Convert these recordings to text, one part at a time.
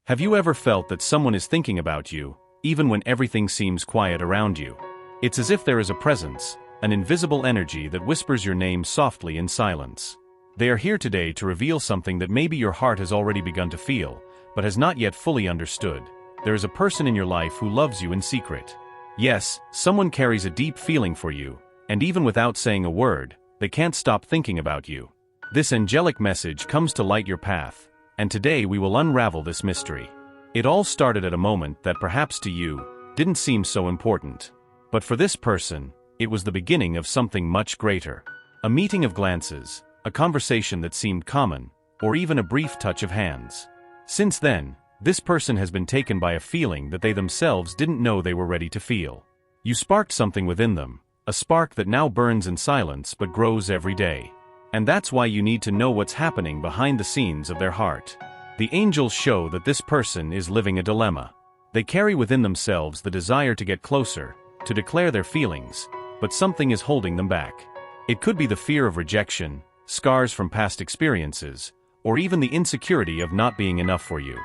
Have you ever felt that someone is thinking about you, even when everything seems quiet around you? It's as if there is a presence, an invisible energy that whispers your name softly in silence. They are here today to reveal something that maybe your heart has already begun to feel, but has not yet fully understood. There is a person in your life who loves you in secret. Yes, someone carries a deep feeling for you, and even without saying a word, they can't stop thinking about you. This angelic message comes to light your path, and today we will unravel this mystery. It all started at a moment that perhaps to you didn't seem so important. But for this person, it was the beginning of something much greater. A meeting of glances, a conversation that seemed common, or even a brief touch of hands. Since then, this person has been taken by a feeling that they themselves didn't know they were ready to feel. You sparked something within them, a spark that now burns in silence but grows every day. And that's why you need to know what's happening behind the scenes of their heart. The angels show that this person is living a dilemma. They carry within themselves the desire to get closer, to declare their feelings, but something is holding them back. It could be the fear of rejection, scars from past experiences, or even the insecurity of not being enough for you.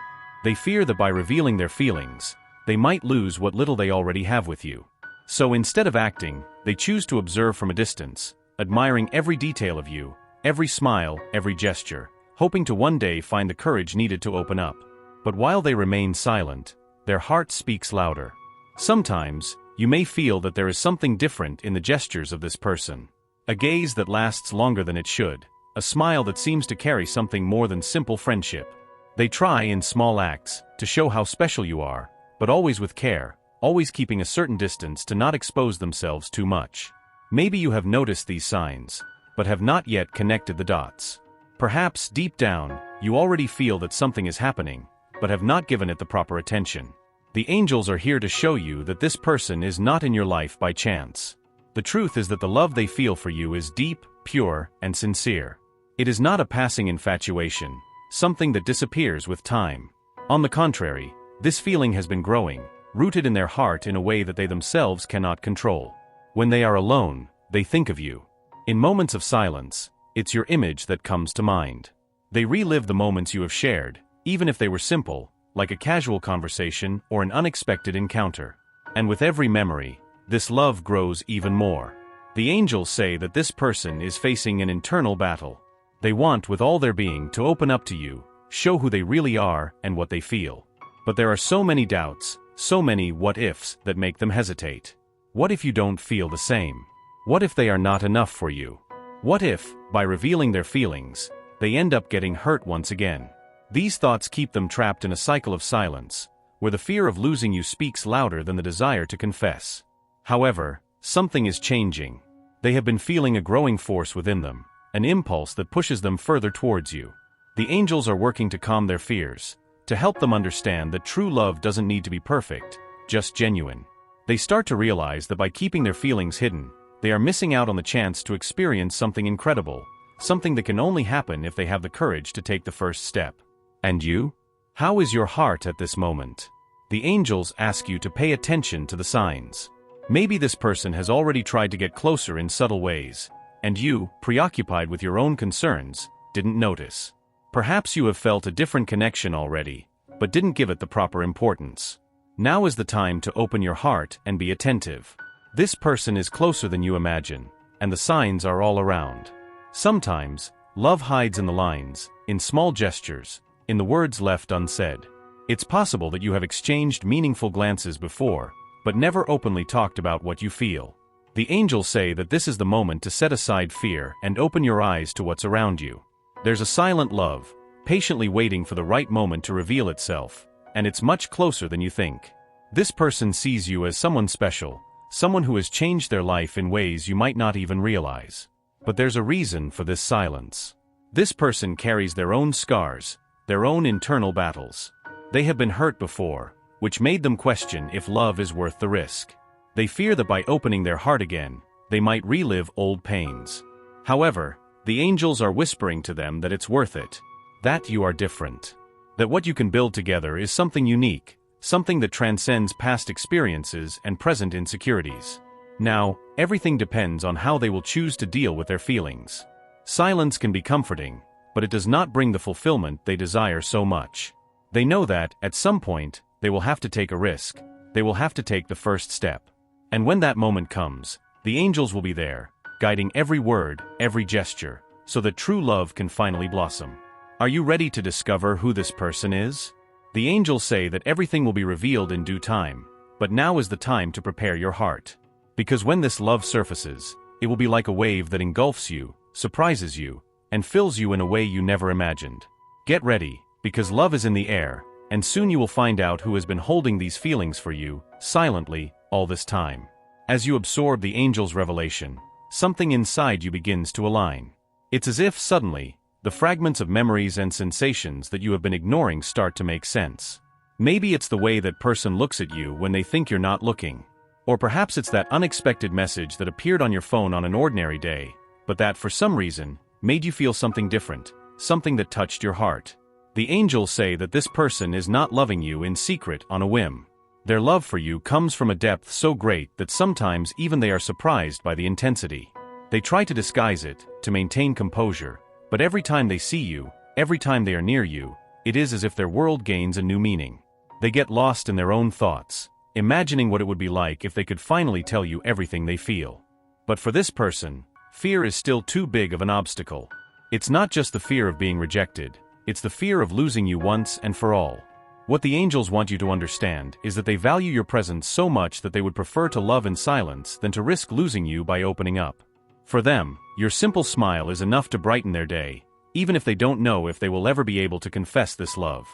They fear that by revealing their feelings, they might lose what little they already have with you. So instead of acting, they choose to observe from a distance, admiring every detail of you, every smile, every gesture, hoping to one day find the courage needed to open up. But while they remain silent, their heart speaks louder. Sometimes, you may feel that there is something different in the gestures of this person. A gaze that lasts longer than it should, a smile that seems to carry something more than simple friendship. They try in small acts to show how special you are, but always with care, always keeping a certain distance to not expose themselves too much. Maybe you have noticed these signs, but have not yet connected the dots. Perhaps deep down, you already feel that something is happening, but have not given it the proper attention. The angels are here to show you that this person is not in your life by chance. The truth is that the love they feel for you is deep, pure, and sincere. It is not a passing infatuation, something that disappears with time. On the contrary, this feeling has been growing, rooted in their heart in a way that they themselves cannot control. When they are alone, they think of you. In moments of silence, it's your image that comes to mind. They relive the moments you have shared, even if they were simple, like a casual conversation or an unexpected encounter. And with every memory, this love grows even more. The angels say that this person is facing an internal battle. They want with all their being to open up to you, show who they really are and what they feel. But there are so many doubts, so many what-ifs that make them hesitate. What if you don't feel the same? What if they are not enough for you? What if, by revealing their feelings, they end up getting hurt once again? These thoughts keep them trapped in a cycle of silence, where the fear of losing you speaks louder than the desire to confess. However, something is changing. They have been feeling a growing force within them, an impulse that pushes them further towards you. The angels are working to calm their fears, to help them understand that true love doesn't need to be perfect, just genuine. They start to realize that by keeping their feelings hidden, they are missing out on the chance to experience something incredible, something that can only happen if they have the courage to take the first step. And you? How is your heart at this moment? The angels ask you to pay attention to the signs. Maybe this person has already tried to get closer in subtle ways, and you, preoccupied with your own concerns, didn't notice. Perhaps you have felt a different connection already, but didn't give it the proper importance. Now is the time to open your heart and be attentive. This person is closer than you imagine, and the signs are all around. Sometimes, love hides in the lines, in small gestures, in the words left unsaid. It's possible that you have exchanged meaningful glances before, but never openly talked about what you feel. The angels say that this is the moment to set aside fear and open your eyes to what's around you. There's a silent love, patiently waiting for the right moment to reveal itself, and it's much closer than you think. This person sees you as someone special, someone who has changed their life in ways you might not even realize. But there's a reason for this silence. This person carries their own scars, their own internal battles. They have been hurt before, which made them question if love is worth the risk. They fear that by opening their heart again, they might relive old pains. However, the angels are whispering to them that it's worth it, that you are different, that what you can build together is something unique, something that transcends past experiences and present insecurities. Now, everything depends on how they will choose to deal with their feelings. Silence can be comforting, but it does not bring the fulfillment they desire so much. They know that, at some point, they will have to take a risk. They will have to take the first step. And when that moment comes, the angels will be there, guiding every word, every gesture, so that true love can finally blossom. Are you ready to discover who this person is? The angels say that everything will be revealed in due time, but now is the time to prepare your heart. Because when this love surfaces, it will be like a wave that engulfs you, surprises you, and fills you in a way you never imagined. Get ready, because love is in the air, and soon you will find out who has been holding these feelings for you, silently, all this time. As you absorb the angel's revelation, something inside you begins to align. It's as if suddenly, the fragments of memories and sensations that you have been ignoring start to make sense. Maybe it's the way that person looks at you when they think you're not looking. Or perhaps it's that unexpected message that appeared on your phone on an ordinary day, but that for some reason, made you feel something different, something that touched your heart. The angels say that this person is not loving you in secret on a whim. Their love for you comes from a depth so great that sometimes even they are surprised by the intensity. They try to disguise it, to maintain composure, but every time they see you, every time they are near you, it is as if their world gains a new meaning. They get lost in their own thoughts, imagining what it would be like if they could finally tell you everything they feel. But for this person, fear is still too big of an obstacle. It's not just the fear of being rejected, it's the fear of losing you once and for all. What the angels want you to understand is that they value your presence so much that they would prefer to love in silence than to risk losing you by opening up. For them, your simple smile is enough to brighten their day, even if they don't know if they will ever be able to confess this love.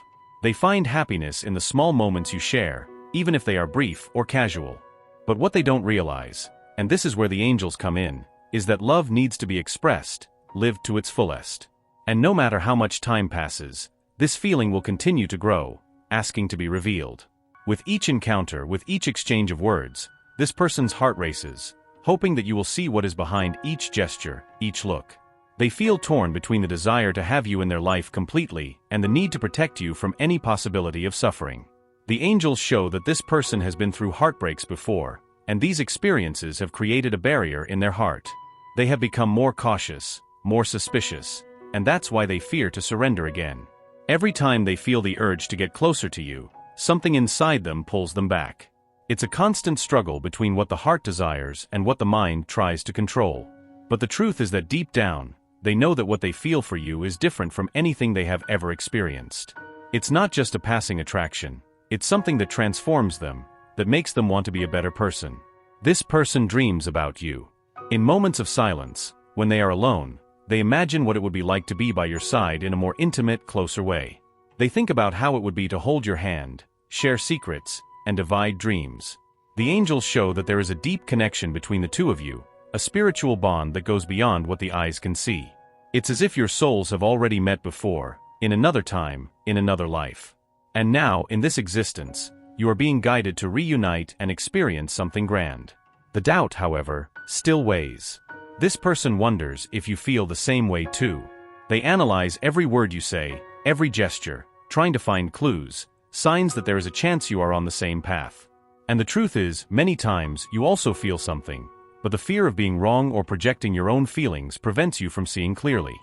They find happiness in the small moments you share, even if they are brief or casual. But what they don't realize, and this is where the angels come in, is that love needs to be expressed, lived to its fullest. And no matter how much time passes, this feeling will continue to grow, asking to be revealed. With each encounter, with each exchange of words, this person's heart races, hoping that you will see what is behind each gesture, each look. They feel torn between the desire to have you in their life completely and the need to protect you from any possibility of suffering. The angels show that this person has been through heartbreaks before, and these experiences have created a barrier in their heart. They have become more cautious, more suspicious, and that's why they fear to surrender again. Every time they feel the urge to get closer to you, something inside them pulls them back. It's a constant struggle between what the heart desires and what the mind tries to control. But the truth is that deep down, they know that what they feel for you is different from anything they have ever experienced. It's not just a passing attraction, it's something that transforms them, that makes them want to be a better person. This person dreams about you. In moments of silence, when they are alone, they imagine what it would be like to be by your side in a more intimate, closer way. They think about how it would be to hold your hand, share secrets, and divide dreams. The angels show that there is a deep connection between the two of you, a spiritual bond that goes beyond what the eyes can see. It's as if your souls have already met before, in another time, in another life. And now, in this existence, you are being guided to reunite and experience something grand. The doubt, however, still weighs. This person wonders if you feel the same way too. They analyze every word you say, every gesture, trying to find clues, signs that there is a chance you are on the same path. And the truth is, many times you also feel something, but the fear of being wrong or projecting your own feelings prevents you from seeing clearly.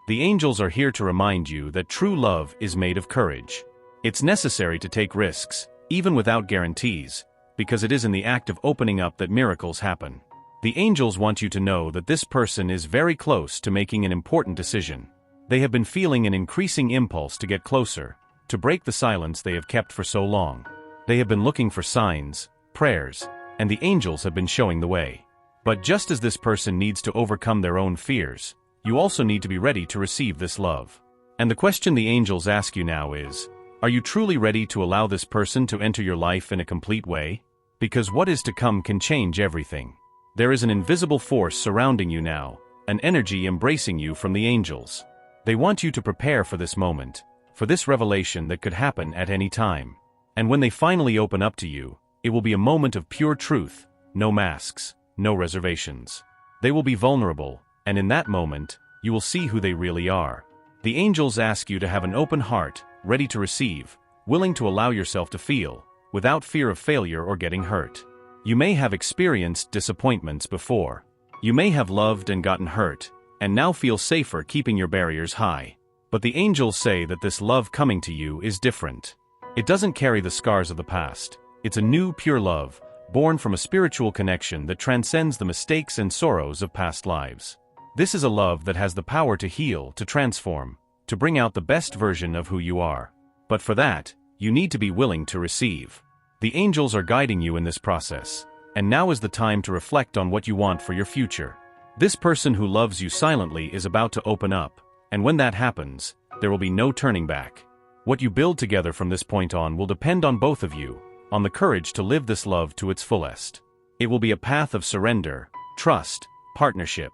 The angels are here to remind you that true love is made of courage. It's necessary to take risks, even without guarantees, because it is in the act of opening up that miracles happen. The angels want you to know that this person is very close to making an important decision. They have been feeling an increasing impulse to get closer, to break the silence they have kept for so long. They have been looking for signs, prayers, and the angels have been showing the way. But just as this person needs to overcome their own fears, you also need to be ready to receive this love. And the question the angels ask you now is, are you truly ready to allow this person to enter your life in a complete way? Because what is to come can change everything. There is an invisible force surrounding you now, an energy embracing you from the angels. They want you to prepare for this moment, for this revelation that could happen at any time. And when they finally open up to you, it will be a moment of pure truth, no masks, no reservations. They will be vulnerable, and in that moment, you will see who they really are. The angels ask you to have an open heart, ready to receive, willing to allow yourself to feel, without fear of failure or getting hurt. You may have experienced disappointments before. You may have loved and gotten hurt, and now feel safer keeping your barriers high. But the angels say that this love coming to you is different. It doesn't carry the scars of the past. It's a new, pure love, born from a spiritual connection that transcends the mistakes and sorrows of past lives. This is a love that has the power to heal, to transform, to bring out the best version of who you are. But for that, you need to be willing to receive. The angels are guiding you in this process, and now is the time to reflect on what you want for your future. This person who loves you silently is about to open up, and when that happens, there will be no turning back. What you build together from this point on will depend on both of you, on the courage to live this love to its fullest. It will be a path of surrender, trust, partnership.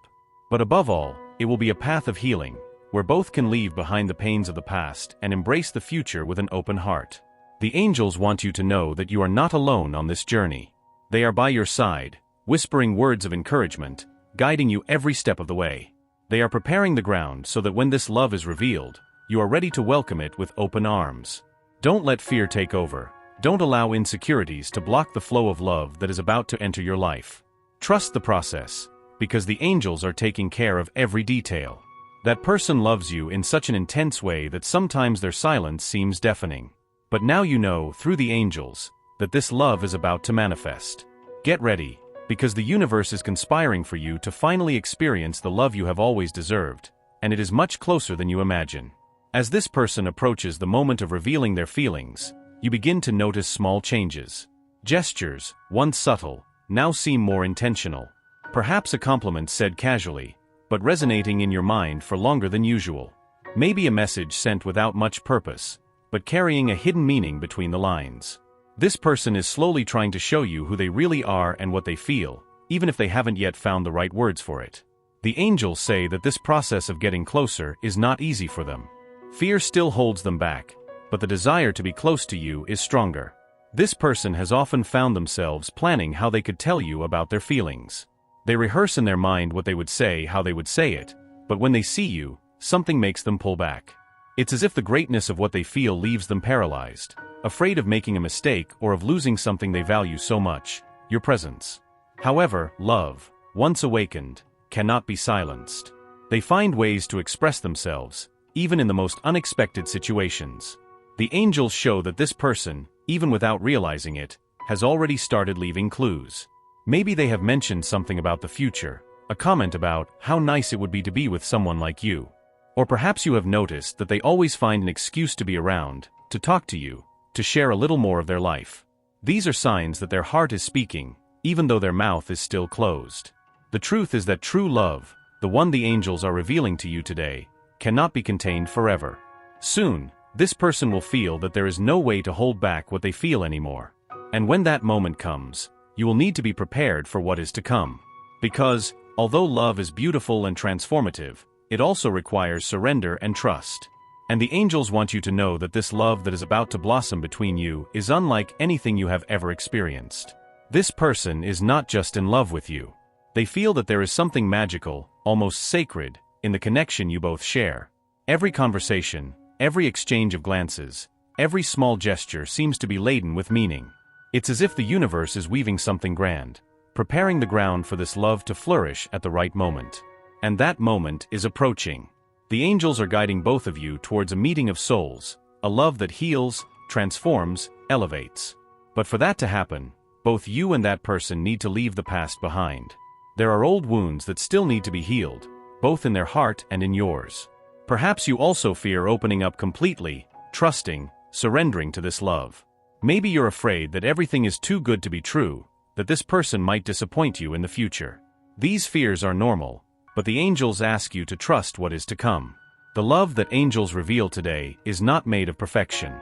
But above all, it will be a path of healing, where both can leave behind the pains of the past and embrace the future with an open heart. The angels want you to know that you are not alone on this journey. They are by your side, whispering words of encouragement, guiding you every step of the way. They are preparing the ground so that when this love is revealed, you are ready to welcome it with open arms. Don't let fear take over. Don't allow insecurities to block the flow of love that is about to enter your life. Trust the process, because the angels are taking care of every detail. That person loves you in such an intense way that sometimes their silence seems deafening. But now you know, through the angels, that this love is about to manifest. Get ready, because the universe is conspiring for you to finally experience the love you have always deserved, and it is much closer than you imagine. As this person approaches the moment of revealing their feelings, you begin to notice small changes. Gestures, once subtle, now seem more intentional. Perhaps a compliment said casually, but resonating in your mind for longer than usual. Maybe a message sent without much purpose, but carrying a hidden meaning between the lines. This person is slowly trying to show you who they really are and what they feel, even if they haven't yet found the right words for it. The angels say that this process of getting closer is not easy for them. Fear still holds them back, but the desire to be close to you is stronger. This person has often found themselves planning how they could tell you about their feelings. They rehearse in their mind what they would say, how they would say it, but when they see you, something makes them pull back. It's as if the greatness of what they feel leaves them paralyzed, afraid of making a mistake or of losing something they value so much, your presence. However, love, once awakened, cannot be silenced. They find ways to express themselves, even in the most unexpected situations. The angels show that this person, even without realizing it, has already started leaving clues. Maybe they have mentioned something about the future, a comment about how nice it would be to be with someone like you. Or perhaps you have noticed that they always find an excuse to be around, to talk to you, to share a little more of their life. These are signs that their heart is speaking, even though their mouth is still closed. The truth is that true love, the one the angels are revealing to you today, cannot be contained forever. Soon, this person will feel that there is no way to hold back what they feel anymore. And when that moment comes, you will need to be prepared for what is to come. Because, although love is beautiful and transformative, it also requires surrender and trust. And the angels want you to know that this love that is about to blossom between you is unlike anything you have ever experienced. This person is not just in love with you. They feel that there is something magical, almost sacred, in the connection you both share. Every conversation, every exchange of glances, every small gesture seems to be laden with meaning. It's as if the universe is weaving something grand, preparing the ground for this love to flourish at the right moment. And that moment is approaching. The angels are guiding both of you towards a meeting of souls, a love that heals, transforms, elevates. But for that to happen, both you and that person need to leave the past behind. There are old wounds that still need to be healed, both in their heart and in yours. Perhaps you also fear opening up completely, trusting, surrendering to this love. Maybe you're afraid that everything is too good to be true, that this person might disappoint you in the future. These fears are normal, but the angels ask you to trust what is to come. The love that angels reveal today is not made of perfection.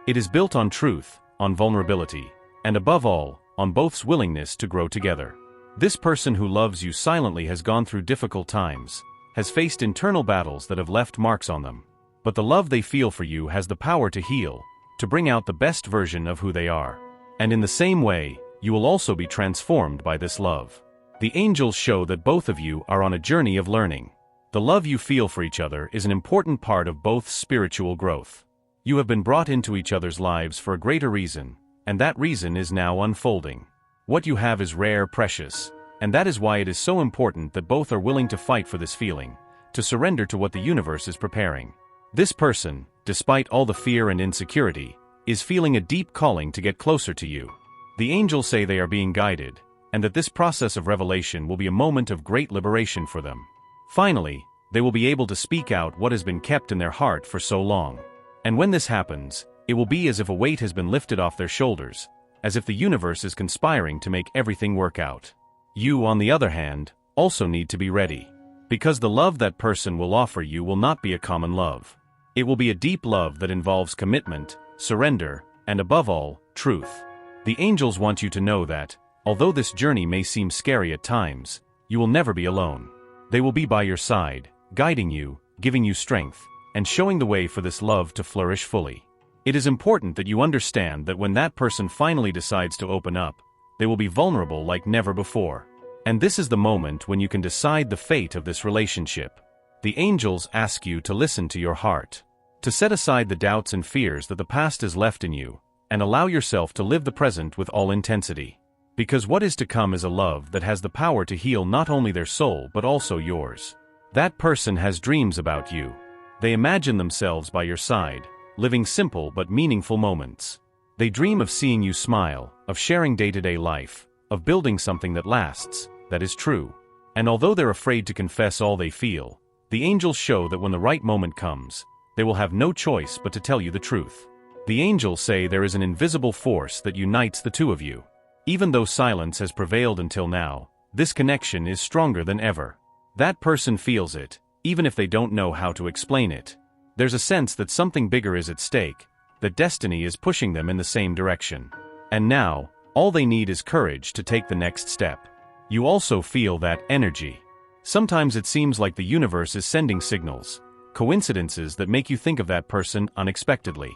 It is built on truth, on vulnerability, and above all, on both's willingness to grow together. This person who loves you silently has gone through difficult times, has faced internal battles that have left marks on them. But the love they feel for you has the power to heal, to bring out the best version of who they are. And in the same way, you will also be transformed by this love. The angels show that both of you are on a journey of learning. The love you feel for each other is an important part of both spiritual growth. You have been brought into each other's lives for a greater reason, and that reason is now unfolding. What you have is rare, precious, and that is why it is so important that both are willing to fight for this feeling, to surrender to what the universe is preparing. This person, despite all the fear and insecurity, is feeling a deep calling to get closer to you. The angels say they are being guided, and that this process of revelation will be a moment of great liberation for them. Finally, they will be able to speak out what has been kept in their heart for so long. And when this happens, it will be as if a weight has been lifted off their shoulders, as if the universe is conspiring to make everything work out. You, on the other hand, also need to be ready. Because the love that person will offer you will not be a common love. It will be a deep love that involves commitment, surrender, and above all, truth. The angels want you to know that, although this journey may seem scary at times, you will never be alone. They will be by your side, guiding you, giving you strength, and showing the way for this love to flourish fully. It is important that you understand that when that person finally decides to open up, they will be vulnerable like never before. And this is the moment when you can decide the fate of this relationship. The angels ask you to listen to your heart, to set aside the doubts and fears that the past has left in you, and allow yourself to live the present with all intensity. Because what is to come is a love that has the power to heal not only their soul but also yours. That person has dreams about you. They imagine themselves by your side, living simple but meaningful moments. They dream of seeing you smile, of sharing day-to-day life, of building something that lasts, that is true. And although they're afraid to confess all they feel, the angels show that when the right moment comes, they will have no choice but to tell you the truth. The angels say there is an invisible force that unites the two of you. Even though silence has prevailed until now, this connection is stronger than ever. That person feels it, even if they don't know how to explain it. There's a sense that something bigger is at stake, that destiny is pushing them in the same direction. And now, all they need is courage to take the next step. You also feel that energy. Sometimes it seems like the universe is sending signals, coincidences that make you think of that person unexpectedly.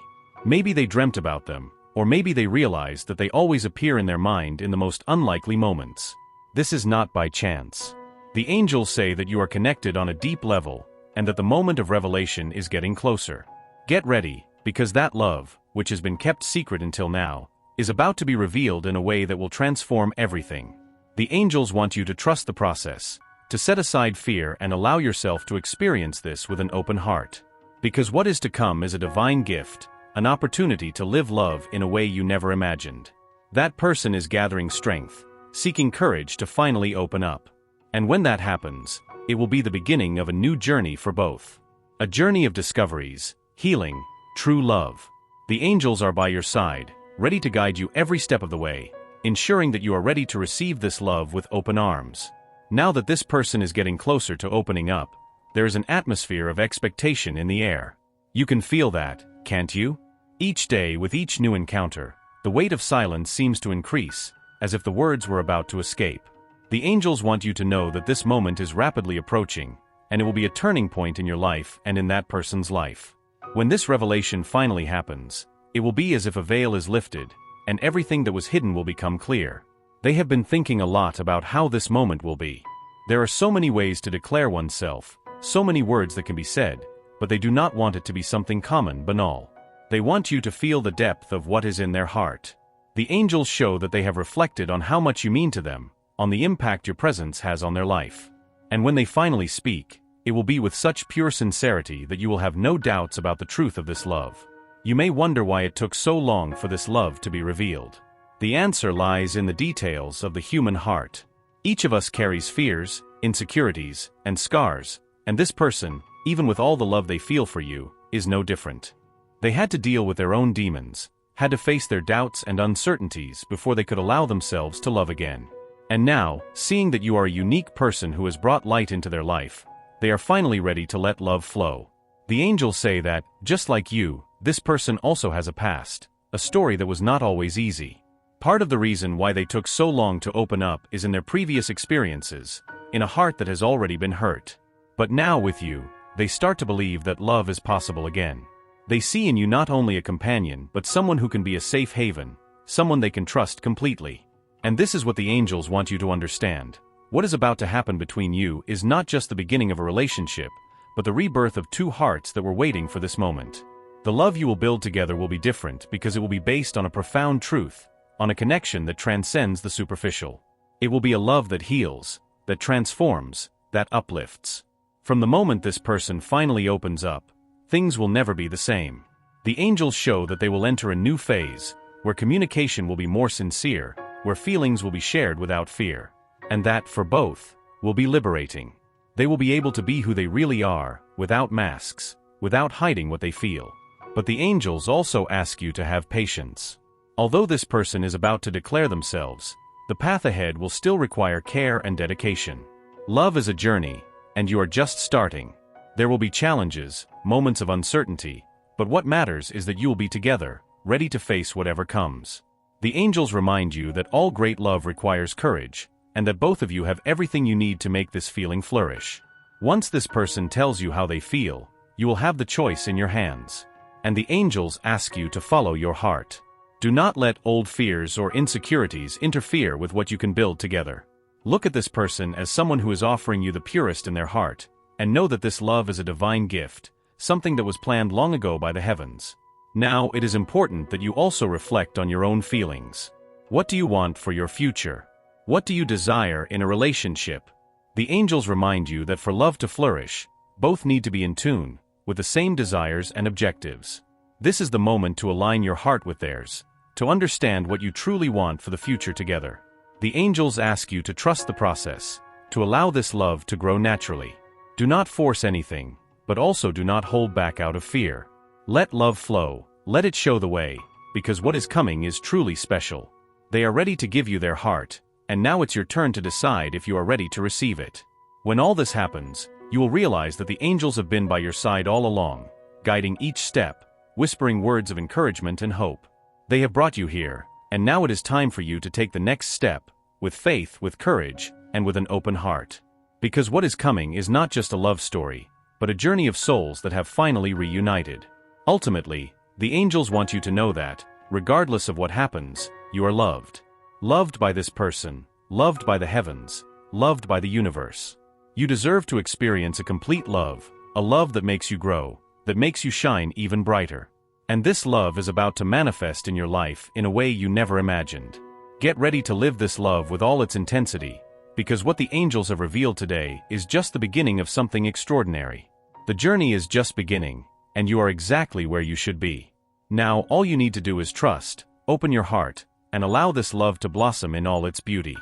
Maybe they dreamt about them, or maybe they realized that they always appear in their mind in the most unlikely moments. This is not by chance. The angels say that you are connected on a deep level, and that the moment of revelation is getting closer. Get ready, because that love, which has been kept secret until now, is about to be revealed in a way that will transform everything. The angels want you to trust the process, to set aside fear and allow yourself to experience this with an open heart. Because what is to come is a divine gift, an opportunity to live love in a way you never imagined. That person is gathering strength, seeking courage to finally open up. And when that happens, it will be the beginning of a new journey for both. A journey of discoveries, healing, true love. The angels are by your side, ready to guide you every step of the way, ensuring that you are ready to receive this love with open arms. Now that this person is getting closer to opening up, there is an atmosphere of expectation in the air. You can feel that, can't you? Each day, with each new encounter, the weight of silence seems to increase, as if the words were about to escape. The angels want you to know that this moment is rapidly approaching, and it will be a turning point in your life and in that person's life. When this revelation finally happens, it will be as if a veil is lifted, and everything that was hidden will become clear. They have been thinking a lot about how this moment will be. There are so many ways to declare oneself, so many words that can be said, but they do not want it to be something common, banal. They want you to feel the depth of what is in their heart. The angels show that they have reflected on how much you mean to them, on the impact your presence has on their life. And when they finally speak, it will be with such pure sincerity that you will have no doubts about the truth of this love. You may wonder why it took so long for this love to be revealed. The answer lies in the details of the human heart. Each of us carries fears, insecurities, and scars, and this person, even with all the love they feel for you, is no different. They had to deal with their own demons, had to face their doubts and uncertainties before they could allow themselves to love again. And now, seeing that you are a unique person who has brought light into their life, they are finally ready to let love flow. The angels say that, just like you, this person also has a past, a story that was not always easy. Part of the reason why they took so long to open up is in their previous experiences, in a heart that has already been hurt. But now with you, they start to believe that love is possible again. They see in you not only a companion but someone who can be a safe haven, someone they can trust completely. And this is what the angels want you to understand. What is about to happen between you is not just the beginning of a relationship, but the rebirth of two hearts that were waiting for this moment. The love you will build together will be different because it will be based on a profound truth, on a connection that transcends the superficial. It will be a love that heals, that transforms, that uplifts. From the moment this person finally opens up, things will never be the same. The angels show that they will enter a new phase, where communication will be more sincere, where feelings will be shared without fear. And that, for both, will be liberating. They will be able to be who they really are, without masks, without hiding what they feel. But the angels also ask you to have patience. Although this person is about to declare themselves, the path ahead will still require care and dedication. Love is a journey, and you are just starting. There will be challenges, moments of uncertainty, but what matters is that you will be together, ready to face whatever comes. The angels remind you that all great love requires courage, and that both of you have everything you need to make this feeling flourish. Once this person tells you how they feel, you will have the choice in your hands. And the angels ask you to follow your heart. Do not let old fears or insecurities interfere with what you can build together. Look at this person as someone who is offering you the purest in their heart, and know that this love is a divine gift, something that was planned long ago by the heavens. Now, it is important that you also reflect on your own feelings. What do you want for your future? What do you desire in a relationship? The angels remind you that for love to flourish, both need to be in tune, with the same desires and objectives. This is the moment to align your heart with theirs, to understand what you truly want for the future together. The angels ask you to trust the process, to allow this love to grow naturally. Do not force anything, but also do not hold back out of fear. Let love flow, let it show the way, because what is coming is truly special. They are ready to give you their heart, and now it's your turn to decide if you are ready to receive it. When all this happens, you will realize that the angels have been by your side all along, guiding each step, whispering words of encouragement and hope. They have brought you here, and now it is time for you to take the next step, with faith, with courage, and with an open heart. Because what is coming is not just a love story, but a journey of souls that have finally reunited. Ultimately, the angels want you to know that, regardless of what happens, you are loved. Loved by this person, loved by the heavens, loved by the universe. You deserve to experience a complete love, a love that makes you grow, that makes you shine even brighter. And this love is about to manifest in your life in a way you never imagined. Get ready to live this love with all its intensity, because what the angels have revealed today is just the beginning of something extraordinary. The journey is just beginning, and you are exactly where you should be. Now all you need to do is trust, open your heart, and allow this love to blossom in all its beauty.